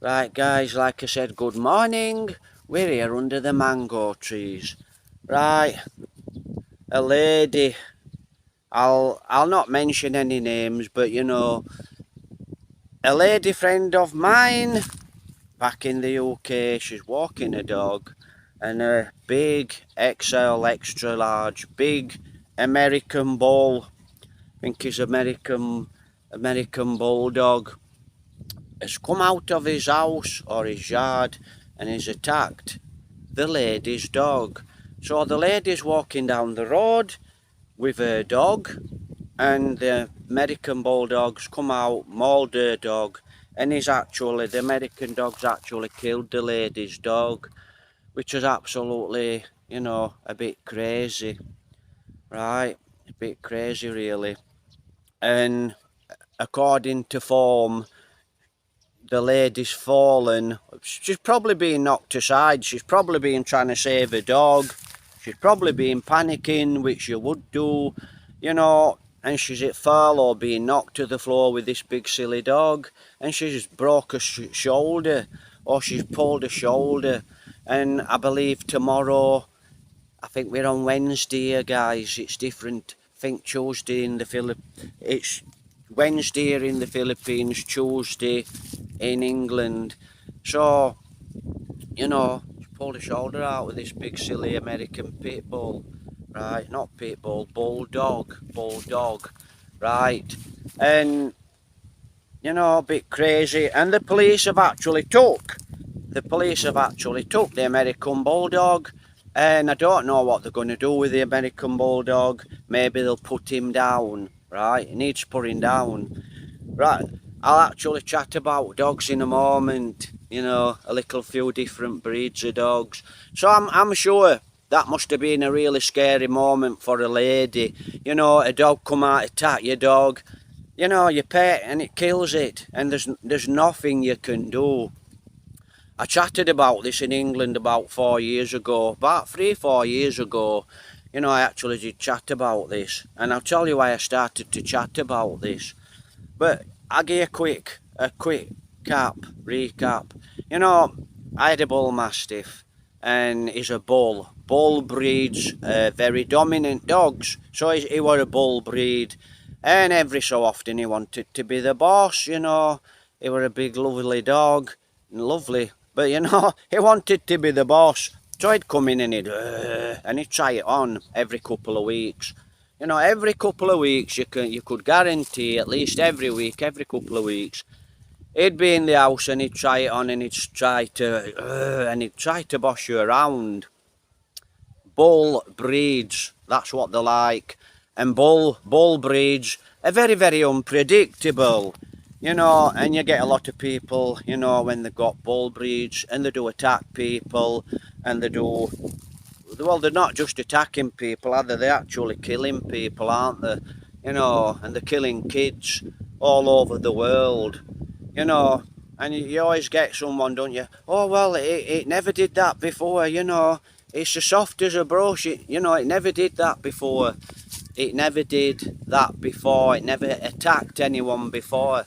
Right guys, like I said, good morning. We're here under the mango trees. Right, a lady, I'll not mention any names, but a lady friend of mine back in the UK, she's walking a dog and a big XL extra large, big American bull, I think he's American Bulldog, has come out of his house or his yard and he's attacked the lady's dog. So the lady's walking down the road with her dog, and the American Bulldog's come out, mauled her dog, and the American dog's actually killed the lady's dog, which is absolutely, a bit crazy, right? A bit crazy, really. And according to form, the lady's fallen. She's probably been knocked aside. She's probably been trying to save her dog. She's probably been panicking, which you would do, and she's at fall or being knocked to the floor with this big silly dog, and she's broke her shoulder or she's pulled her shoulder. And I believe tomorrow, I think we're on Wednesday here, guys. It's different. I think Tuesday in the Philippines. It's Wednesday here in the Philippines, Tuesday in England. So, she pulled her shoulder out with this big silly American pit bull. Right, not pit bull, bulldog. Right. And, a bit crazy. And the police have actually took the American Bulldog, and I don't know what they're going to do with the American Bulldog. Maybe they'll put him down, right? He needs putting down. Right, I'll actually chat about dogs in a moment, a little few different breeds of dogs. So I'm sure that must have been a really scary moment for a lady. A dog come out, attack your dog, your pet, and it kills it, and there's nothing you can do. I chatted about this in England about 4 years ago, about 3, 4 years ago. I actually did chat about this, and I'll tell you why I started to chat about this. But I'll give you a quick recap. I had a bull mastiff, and he's a bull. Bull breeds very dominant dogs, so he was a bull breed, and every so often he wanted to be the boss. He was a big lovely dog, lovely. But he wanted to be the boss. So he'd come in and he'd try it on every couple of weeks. Every couple of weeks you could guarantee, at least every week, every couple of weeks, he'd be in the house and he'd try it on and he'd try to boss you around. Bull breeds, that's what they're like. And bull breeds are very, very unpredictable. And you get a lot of people, when they've got bull breeds and they do attack people, and they're not just attacking people, are they? They're actually killing people, aren't they? And they're killing kids all over the world, and you always get someone, don't you? Oh, well, it never did that before, it's as soft as a brush, it never did that before. It never did that before, it never attacked anyone before.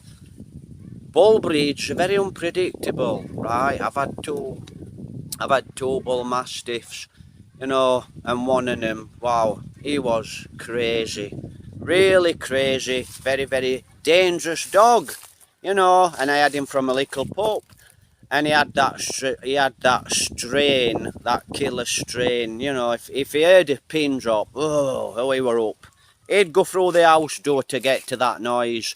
Bull breeds are very unpredictable, right? I've had two bull mastiffs, and one of them, wow, he was crazy, really crazy, very, very dangerous dog, and I had him from a little pup, and he had that strain, that killer strain, if he heard a pin drop, oh, he were up. He'd go through the house door to get to that noise,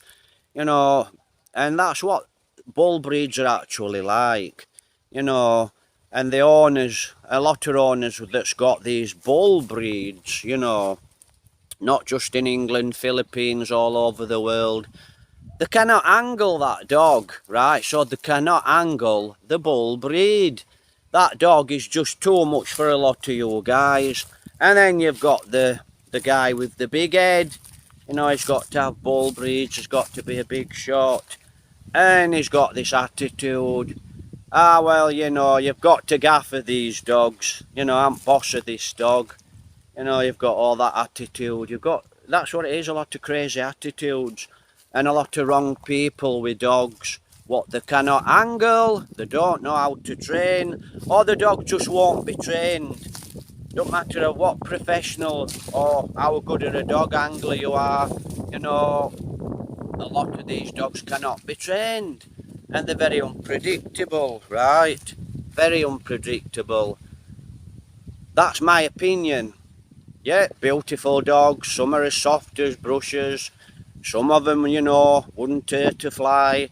and that's what bull breeds are actually like, and the owners, a lot of owners that's got these bull breeds, not just in England, Philippines, all over the world, they cannot angle that dog, right? So they cannot angle the bull breed. That dog is just too much for a lot of you guys. And then you've got the guy with the big head, he's got to have bull breeds, he's got to be a big shot, and he's got this attitude. Well, you've got to gaffer these dogs. I'm boss of this dog. You've got all that attitude. That's what it is, a lot of crazy attitudes. And a lot of wrong people with dogs. what they cannot handle, they don't know how to train, or the dog just won't be trained. Don't matter what professional or how good of a dog angler you are, you know, a lot of these dogs cannot be trained. And they're very unpredictable, right? Very unpredictable. That's my opinion. Yeah, beautiful dogs. Some are as soft as brushes. Some of them, you know, wouldn't hurt to fly.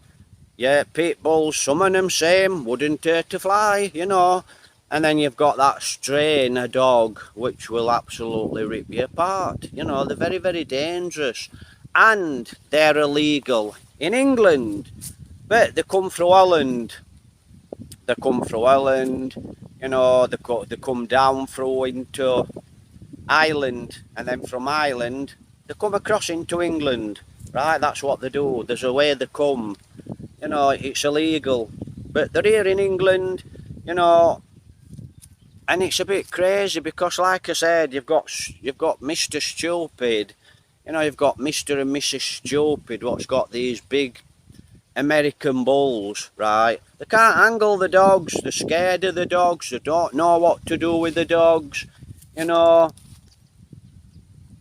Yeah, pit bulls, some of them same, wouldn't hurt to fly, you know. And then you've got that strain of dog, which will absolutely rip you apart. You know, they're very, very dangerous. And they're illegal in England. But they come through Holland. They come through Holland, you know, they come down through into Ireland. And then from Ireland, they come across into England. Right, that's what they do. There's a way they come. You know, it's illegal. But they're here in England, you know, and it's a bit crazy because, like I said, you've got Mr. Stupid, you know, you've got Mr. and Mrs. Stupid, what's got these big American bulls, right? They can't handle the dogs, they're scared of the dogs, they don't know what to do with the dogs, you know.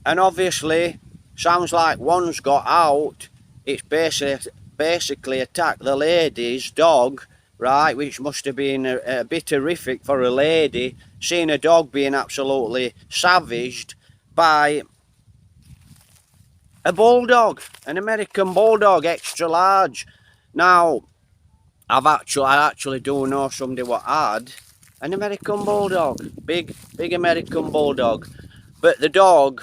And obviously, sounds like one's got out, it's basically attacked the lady's dog, right, which must have been a bit horrific for a lady, seeing a dog being absolutely savaged by a bulldog, an American bulldog, extra large. Now, I actually do know somebody what had an American bulldog, big American bulldog, but the dog,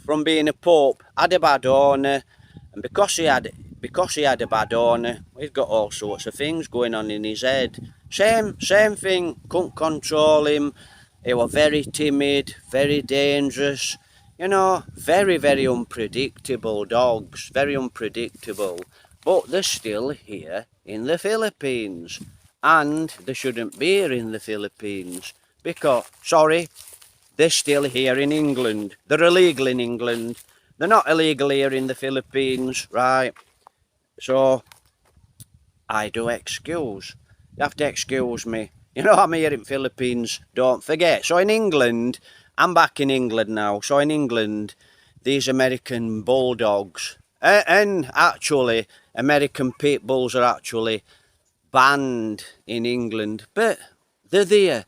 from being a pup, had a bad owner, and because he had a bad owner, he's got all sorts of things going on in his head. Same thing, couldn't control him. He was very timid, very dangerous. You know, very, very unpredictable dogs, very unpredictable. But they're still here in the Philippines. And they shouldn't be here in the Philippines. Because, sorry, they're still here in England. They're illegal in England. They're not illegal here in the Philippines, right? So, I do excuse. You have to excuse me. You know, I'm here in Philippines, don't forget. So in England, I'm back in England now. So in England, these American bulldogs, and actually, American pit bulls are actually banned in England. But they're there.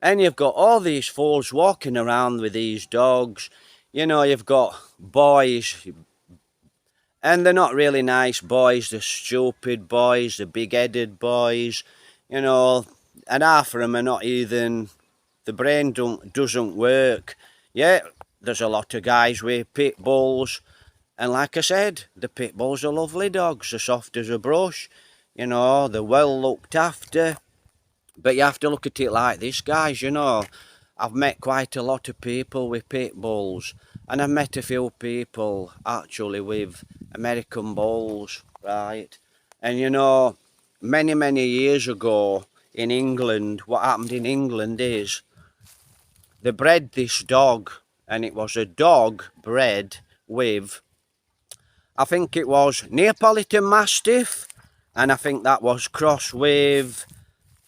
And you've got all these fools walking around with these dogs. You know, you've got boys, and they're not really nice boys, they're stupid boys, they're big-headed boys, you know, and half of them are not even, the brain doesn't work. Yeah, there's a lot of guys with pit bulls, and like I said, the pit bulls are lovely dogs, they're soft as a brush, you know, they're well looked after, but you have to look at it like this, guys, you know. I've met quite a lot of people with pit bulls, and I've met a few people actually with American bulls, right? And you know, many years ago in England, what happened in England is they bred this dog, and it was a dog bred with, I think it was Neapolitan Mastiff, and I think that was crossed with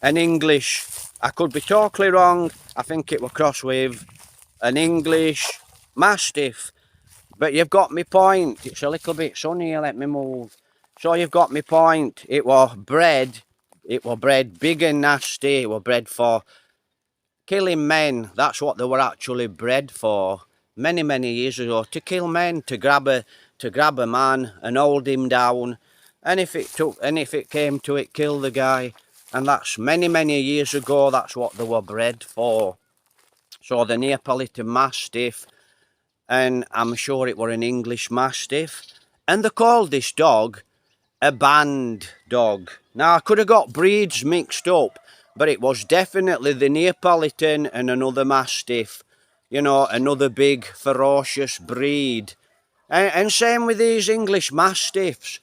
an English, I could be totally wrong, I think it was crossed with an English Mastiff. But you've got me point, it's a little bit sunny here, let me move. So you've got me point, it was bred big and nasty, it was bred for killing men. That's what they were actually bred for many years ago, to kill men, to grab a man and hold him down, and if it came to it, kill the guy. And that's many years ago, that's what they were bred for. So the Neapolitan Mastiff, and I'm sure it were an English Mastiff, and they called this dog a band dog. Now, I could have got breeds mixed up, but it was definitely the Neapolitan and another Mastiff, you know, another big ferocious breed. And same with these English Mastiffs,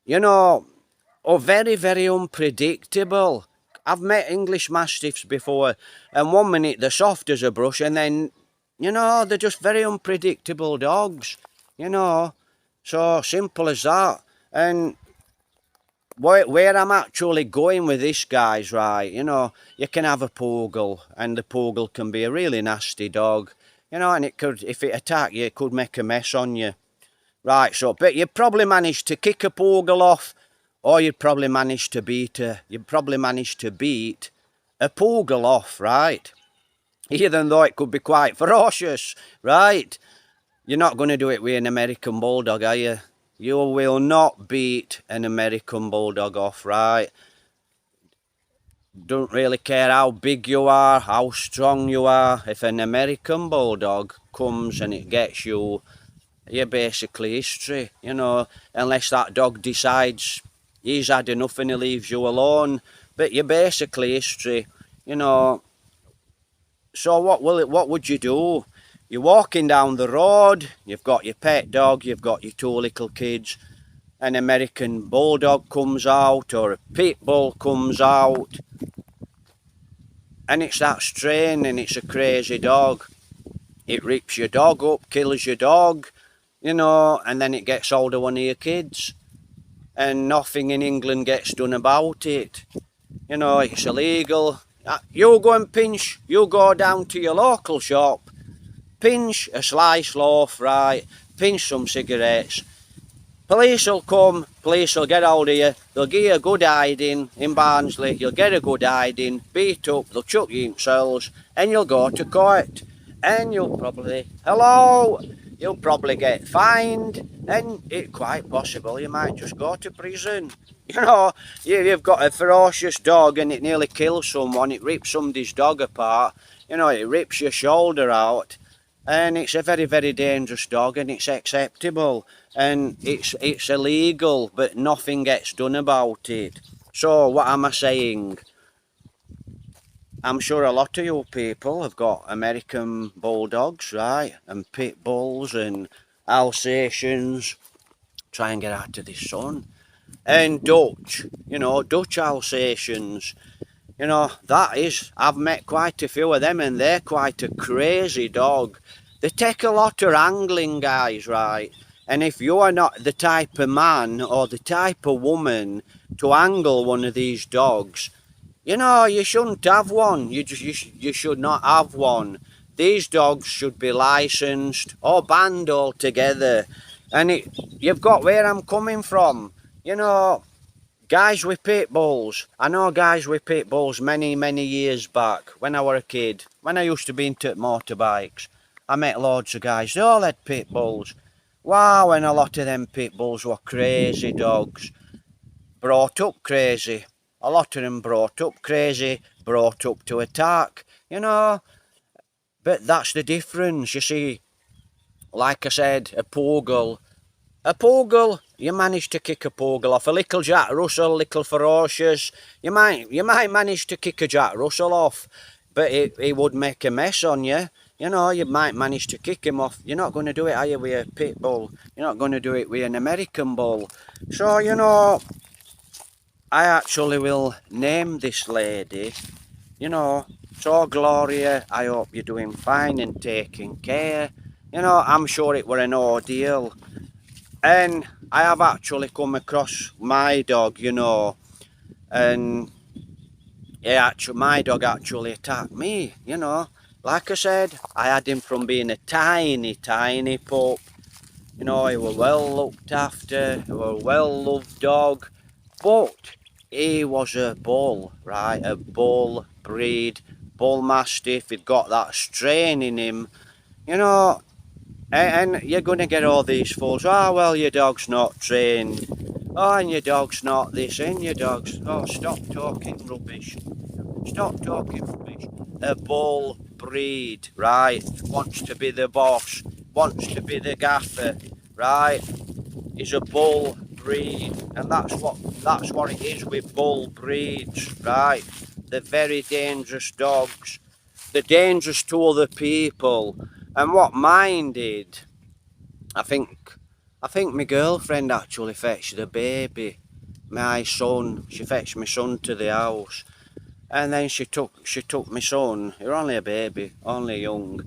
you know, are very unpredictable. I've met English Mastiffs before, and one minute they're soft as a brush, and then, you know, they're just very unpredictable dogs, you know. So simple as that. And where I'm actually going with this, guys, right? You know, you can have a poodle, and the poodle can be a really nasty dog. You know, and it could, if it attack you, it could make a mess on you. Right, so, but you'd probably manage to kick a poodle off, or you'd probably manage to beat a poodle off, right? Even though it could be quite ferocious, right? You're not going to do it with an American Bulldog, are you? You will not beat an American Bulldog off, right? Don't really care how big you are, how strong you are. If an American Bulldog comes and it gets you, you're basically history, you know, unless that dog decides he's had enough and he leaves you alone. But you're basically history, you know. So what would you do? You're walking down the road, you've got your pet dog, you've got your two little kids, an American Bulldog comes out or a pit bull comes out, and it's that strain and it's a crazy dog. It rips your dog up, kills your dog, you know, and then it gets hold of one of your kids, and nothing in England gets done about it. You know, it's illegal. You go down to your local shop, pinch a slice loaf, right, pinch some cigarettes. Police will come, police will get hold of you, they'll give you a good hiding in Barnsley, you'll get a good hiding, beat up, they'll chuck you in cells, and you'll go to court. And you'll probably, you'll probably get fined, and it's quite possible you might just go to prison. You know, you've got a ferocious dog and it nearly kills someone, it rips somebody's dog apart, you know, it rips your shoulder out. And it's a very, very dangerous dog, and it's acceptable, and it's illegal, but nothing gets done about it. So what am I saying? I'm sure a lot of you people have got American Bulldogs, right, and pit bulls and Alsatians. Try and get out of this sun. And Dutch, you know, Dutch Alsatians. You know, I've met quite a few of them, and they're quite a crazy dog. They take a lot of angling, guys, right? And if you are not the type of man or the type of woman to angle one of these dogs, you know, you shouldn't have one. You should not have one. These dogs should be licensed or banned altogether. And you've got where I'm coming from. You know, guys with pit bulls. I know guys with pit bulls many, many years back when I were a kid. When I used to be into motorbikes, I met loads of guys. They all had pit bulls. Wow, and a lot of them pit bulls were crazy dogs. Brought up crazy. A lot of them brought up crazy, brought up to attack, you know. But that's the difference, you see. Like I said, a poodle, you manage to kick a poodle off. A little Jack Russell, little ferocious, you might manage to kick a Jack Russell off, but it would make a mess on you. You know, you might manage to kick him off. You're not going to do it, are you, with a pit bull? You're not going to do it with an American bull. So, you know, I actually will name this lady, you know. So, Gloria, I hope you're doing fine and taking care. You know, I'm sure it were an ordeal. And I have actually come across my dog, you know, and my dog actually attacked me, you know. Like I said, I had him from being a tiny, tiny pup. You know, he was well looked after, he was a well-loved dog, but he was a bull, right, a bull breed, bull mastiff. He'd got that strain in him, you know. And you're going to get all these fools. Oh, well, your dog's not trained. Oh, and your dog's not this, and your dog's... Oh, stop talking rubbish. Stop talking rubbish. A bull breed, right, wants to be the boss, wants to be the gaffer, right, is a bull breed. And that's what it is with bull breeds, right? They're very dangerous dogs. They're dangerous to other people. And what mine did, I think my girlfriend actually fetched the baby, my son. She fetched my son to the house, and then she took my son. He was only a baby, only young,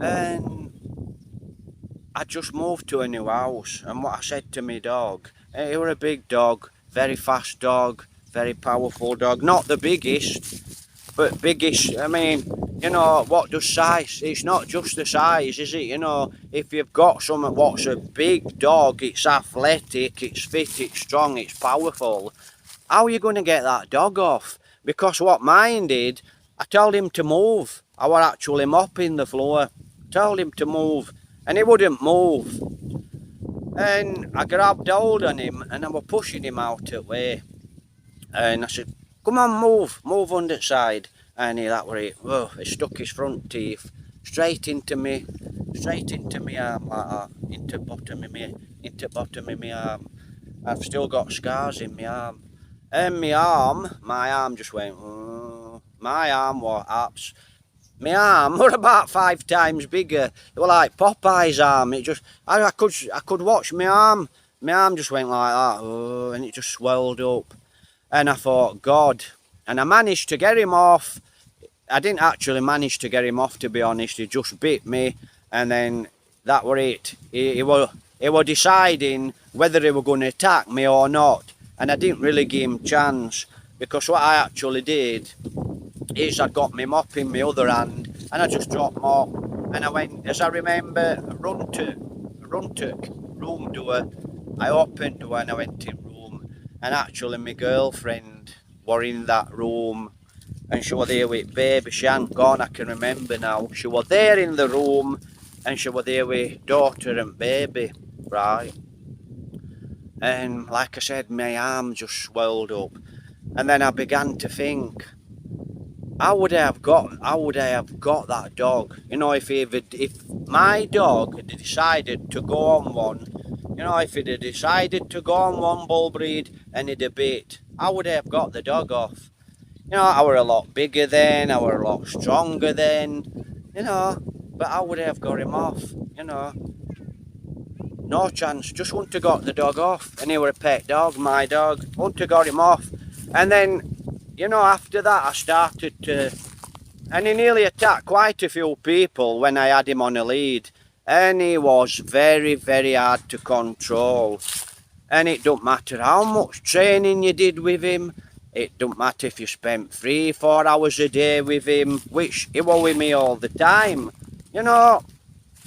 and I just moved to a new house. And what I said to my dog, he was a big dog, very fast dog, very powerful dog. Not the biggest, but biggest. I mean, you know, what does size? It's not just the size, is it? You know, if you've got something what's a big dog, it's athletic, it's fit, it's strong, it's powerful, how are you going to get that dog off? Because what mine did, I told him to move. I was actually mopping the floor. Told him to move, and he wouldn't move. And I grabbed hold on him, and I was pushing him out of the way. And I said, come on, move on the side. And that were it. Oh, he stuck his front teeth straight into me arm like that, into bottom of me arm. I've still got scars in my arm. And my arm just went, my arm was abs. My arm were about 5 times bigger. It was like Popeye's arm. It just, I could watch my arm. My arm just went like that, and it just swelled up. And I thought, God. And I managed to get him off. I didn't actually manage to get him off, to be honest. He just bit me, and then that were it. He was deciding whether he were going to attack me or not. And I didn't really give him a chance, because what I actually did is I got my mop in my other hand, and I just dropped mop. And I went, as I remember, run to room door. I opened door and I went in room. And actually my girlfriend were in that room, and she was there with baby. She hadn't gone, I can remember now. She was there in the room, and she was there with daughter and baby, right? And like I said, my arm just swelled up. And then I began to think, how would I have got that dog? You know, if my dog had decided to go on one, you know, if it had decided to go on one bull breed and it had bit, how would I have got the dog off? You know, I were a lot bigger then, I were a lot stronger then, you know, but how would I have got him off, you know? No chance, just wouldn't have got the dog off. And he were a pet dog, my dog, wouldn't have got him off. And then, you know, after that I started to, and he nearly attacked quite a few people when I had him on a lead. And he was very, very hard to control. And it don't matter how much training you did with him. It don't matter if you spent 3-4 hours a day with him, which he was with me all the time. You know,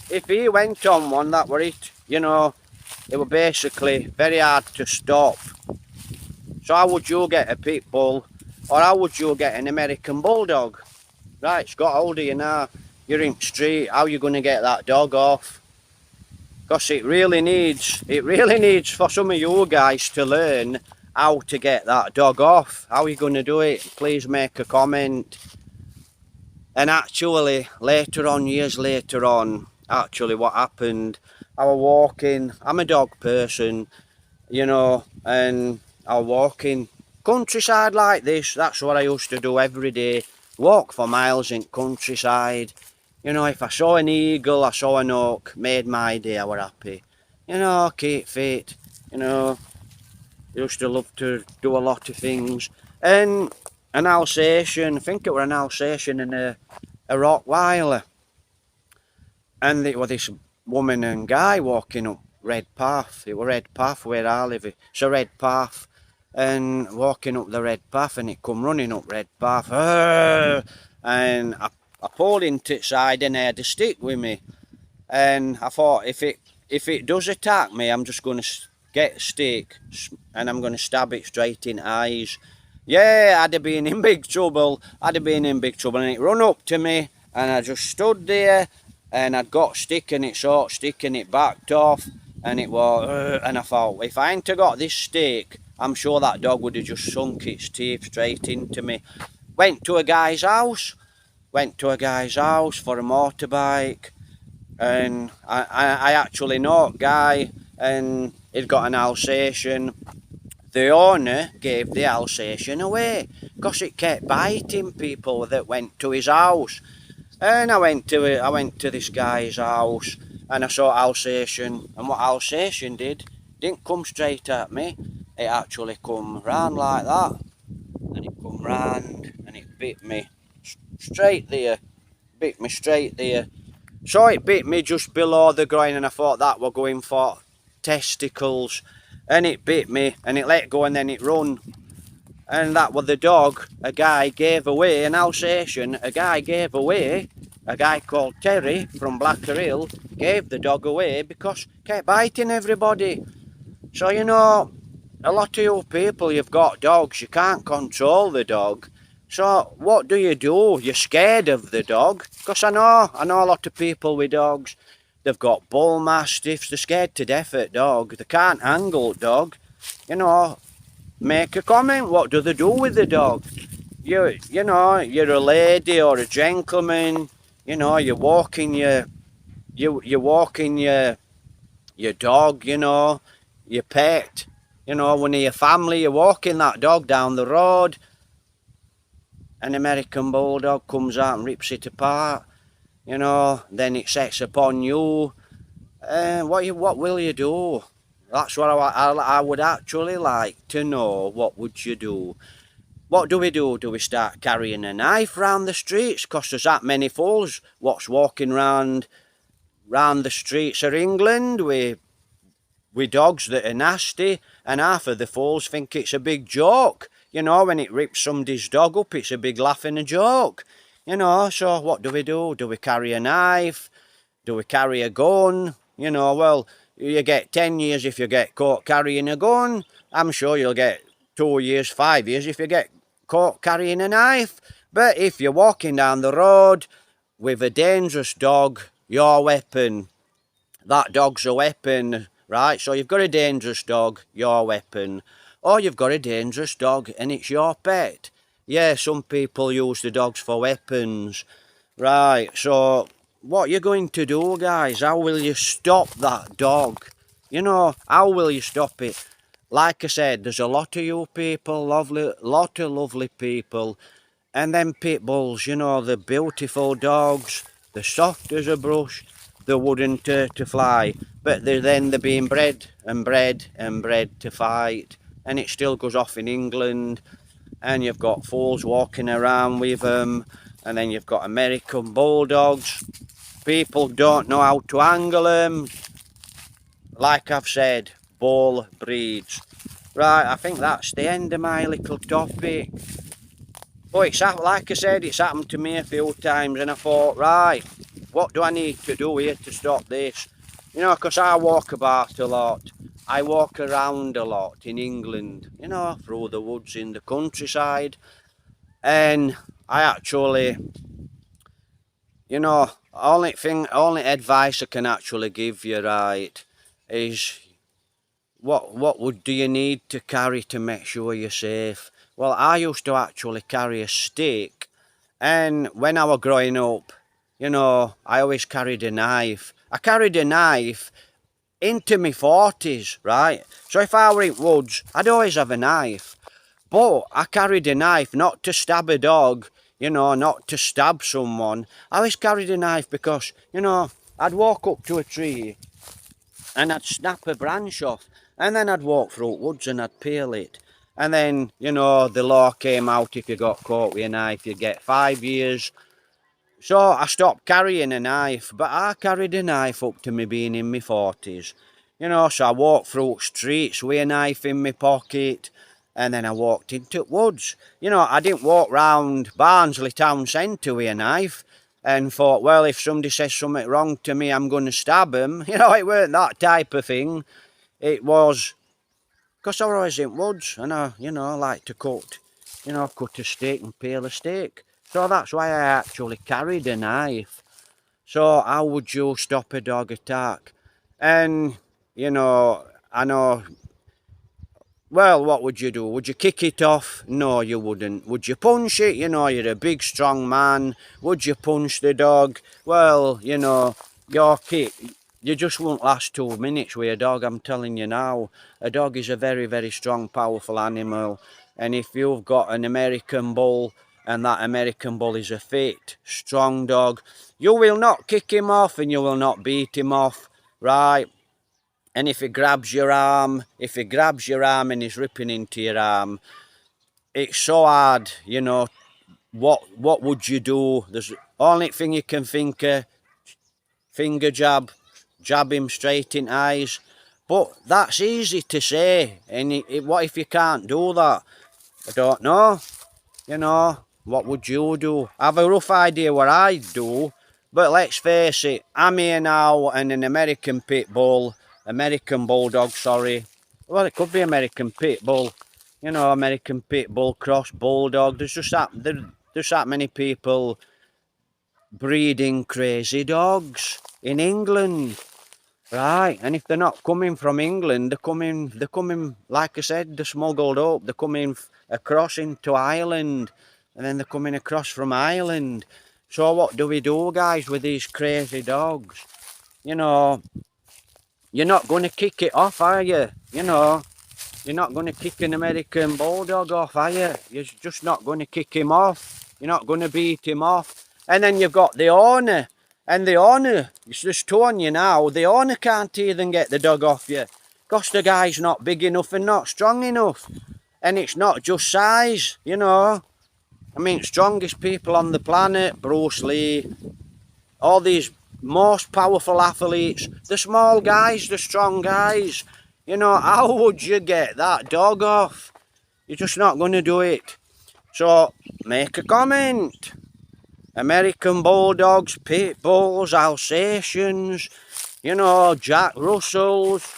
if he went on one, that were it. You know, it was basically very hard to stop. So how would you get a pit bull, or how would you get an American Bulldog? Right, it's got hold of you now. You're in the street. How are you going to get that dog off? Because it really needs for some of you guys to learn how to get that dog off. How are you going to do it? Please make a comment. And actually, years later on, actually what happened, I was walking, I'm a dog person, you know, and I was walking countryside like this. That's what I used to do every day. Walk for miles in countryside. You know, if I saw an eagle, I saw an oak, made my day, I were happy. You know, keep fit, you know. Used to love to do a lot of things. And an Alsatian, I think it were an Alsatian and a Rottweiler. And it was this woman and guy walking up Red Path. It was Red Path where I live. It's a red path. And walking up the red path, and it come running up red path. And I pulled into the side, and I had a stick with me. And I thought, if it does attack me, I'm just going to get a stick and I'm going to stab it straight in the eyes. Yeah, I'd have been in big trouble. And it run up to me, and I just stood there, and I'd got stick, and it short stick, and it backed off, and it was, and I thought, if I hadn't got this stick, I'm sure that dog would have just sunk its teeth straight into me. Went to a guy's house for a motorbike, and I actually know a guy, and he'd got an Alsatian. The owner gave the Alsatian away because it kept biting people that went to his house. And I went to this guy's house, and I saw Alsatian, and what Alsatian didn't come straight at me. It actually come round like that, and it come round, and it bit me straight there. So it bit me just below the groin, and I thought that were going for testicles. and it bit me, and it let go, and then it run. And that was the dog a guy gave away, an Alsatian, a guy gave away, a guy called Terry from Blacker Hill, gave the dog away because kept biting everybody. So, you know, a lot of you people, you've got dogs, you can't control the dog. So what do? You're scared of the dog. Because I know a lot of people with dogs, they've got bull mastiffs, they're scared to death at dog, they can't handle dog. You know, make a comment, what do they do with the dog? You know, you're a lady or a gentleman, you know, you're walking your dog, you know, your pet, you know, one of your family, you're walking that dog down the road, an American Bulldog comes out and rips it apart, you know, then it sets upon you. What will you do? That's what I would actually like to know. What would you do? What do we do? Do we start carrying a knife round the streets? Because there's that many fools what's walking round the streets of England with dogs that are nasty, and half of the fools think it's a big joke. You know, when it rips somebody's dog up, it's a big laugh and a joke. You know, so what do we do? Do we carry a knife? Do we carry a gun? You know, well, you get 10 years if you get caught carrying a gun. I'm sure you'll get 2 years, 5 years if you get caught carrying a knife. But if you're walking down the road with a dangerous dog, your weapon, that dog's a weapon, right? So you've got a dangerous dog, your weapon. Or you've got a dangerous dog and it's your pet. Yeah, some people use the dogs for weapons. Right, so what you're going to do, guys, how will you stop that dog? You know, how will you stop it? Like I said, there's a lot of you people, lot of lovely people. And then pit bulls, you know, the beautiful dogs, the soft as a brush, the wooden to fly. But they're being bred and bred and bred to fight. And it still goes off in England. And you've got fools walking around with them. And then you've got American Bulldogs. People don't know how to handle them. Like I've said, bull breeds. Right, I think that's the end of my little topic. But it's like I said, it's happened to me a few times, and I thought, right, what do I need to do here to stop this? You know, because I walk about a lot. I walk around a lot in England, you know, through the woods in the countryside. And I actually, you know, only advice I can actually give you, right, is what do you need to carry to make sure you're safe? Well, I used to actually carry a stick, and when I was growing up, you know, I always carried a knife. I carried a knife into my 40s, right? So if I were in woods, I'd always have a knife. But I carried a knife not to stab a dog, you know, not to stab someone. I always carried a knife because, you know, I'd walk up to a tree and I'd snap a branch off, and then I'd walk through woods and I'd peel it. And then, you know, the law came out, if you got caught with a knife, you'd get 5 years. So I stopped carrying a knife, but I carried a knife up to me being in my 40s. You know, so I walked through streets with a knife in my pocket, and then I walked into woods. You know, I didn't walk round Barnsley town centre with a knife and thought, well, if somebody says something wrong to me, I'm going to stab them. You know, it weren't that type of thing. It was because I was always in woods, and I, you know, like to cut a steak and peel a steak. So that's why I actually carried a knife. So how would you stop a dog attack? And, you know, I know, well, what would you do? Would you kick it off? No, you wouldn't. Would you punch it? You know, you're a big, strong man. Would you punch the dog? Well, you know, your kick, you just won't last 2 minutes with a dog, I'm telling you now. A dog is a very, very strong, powerful animal. And if you've got an American bull, and that American bull is a fit, strong dog, you will not kick him off and you will not beat him off, right? And if he grabs your arm, and he's ripping into your arm, it's so hard, you know, what would you do? There's the only thing you can think of, finger jab him straight in eyes. But that's easy to say, and what if you can't do that? I don't know. You know, what would you do? I have a rough idea what I'd do, but let's face it, I'm here now and an American pit bull, American bulldog, sorry. Well, it could be American pit bull. You know, American pit bull cross bulldog. There's that many people breeding crazy dogs in England. Right, and if they're not coming from England, they're coming, like I said, they're smuggled up. They're coming across into Ireland, and then they're coming across from Ireland. So what do we do, guys, with these crazy dogs? You know, you're not going to kick it off, are you? You know, you're not going to kick an American Bulldog off, are you? You're just not going to kick him off. You're not going to beat him off. And then you've got the owner. And the owner, it's just telling you now, the owner can't even get the dog off you. Because the guy's not big enough and not strong enough. And it's not just size, you know. I mean, strongest people on the planet, Bruce Lee, all these most powerful athletes, the small guys, the strong guys. You know, how would you get that dog off? You're just not going to do it. So, make a comment. American Bulldogs, Pit Bulls, Alsatians, you know, Jack Russells,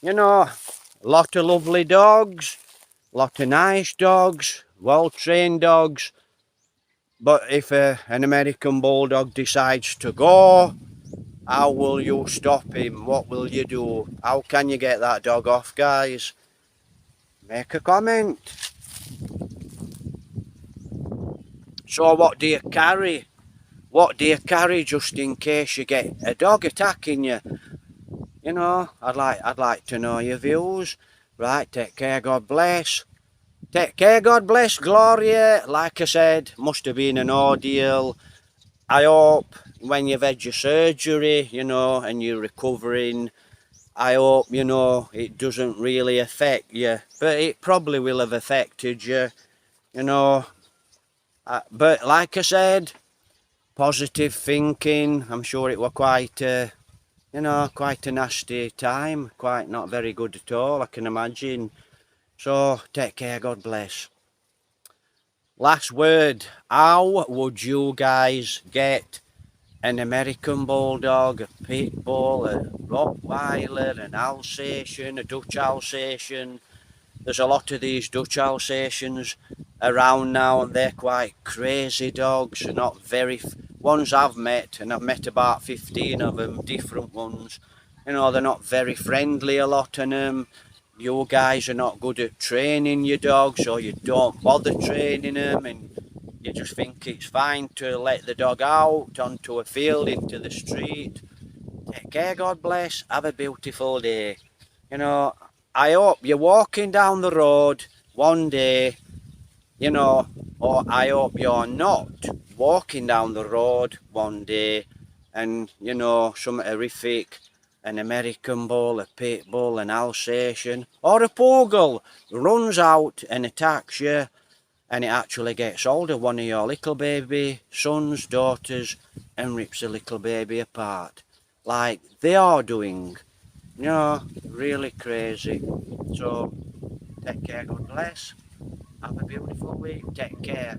you know, a lot of lovely dogs, a lot of nice dogs, well-trained dogs. But if an American Bulldog decides to go, how will you stop him? What will you do? How can you get that dog off, guys? Make a comment. So what do you carry? What do you carry just in case you get a dog attacking you? You know, I'd like to know your views. Right, take care, God bless. Take care, God bless, Gloria. Like I said, must have been an ordeal. I hope when you've had your surgery, you know, and you're recovering, I hope, you know, it doesn't really affect you. But it probably will have affected you, you know. But like I said, positive thinking. I'm sure it was quite, you know, quite a nasty time. Quite not very good at all, I can imagine. So, take care, God bless. Last word, how would you guys get an American Bulldog, a Pit Bull, a Rottweiler, an Alsatian, a Dutch Alsatian? There's a lot of these Dutch Alsatians around now, and they're quite crazy dogs. They're not very... Ones I've met, and I've met about 15 of them, different ones. You know, they're not very friendly, a lot of them. You guys are not good at training your dogs, or you don't bother training them, and you just think it's fine to let the dog out onto a field, into the street. Take care, God bless. Have a beautiful day. You know, I hope you're walking down the road one day, you know, or I hope you're not walking down the road one day and, you know, something horrific, an American Bull, a Pit Bull, an Alsatian, or a Poodle runs out and attacks you, and it actually gets hold of one of your little baby sons, daughters, and rips the little baby apart, like they are doing. You know, really crazy. So, take care, God bless. Have a beautiful week. Take care.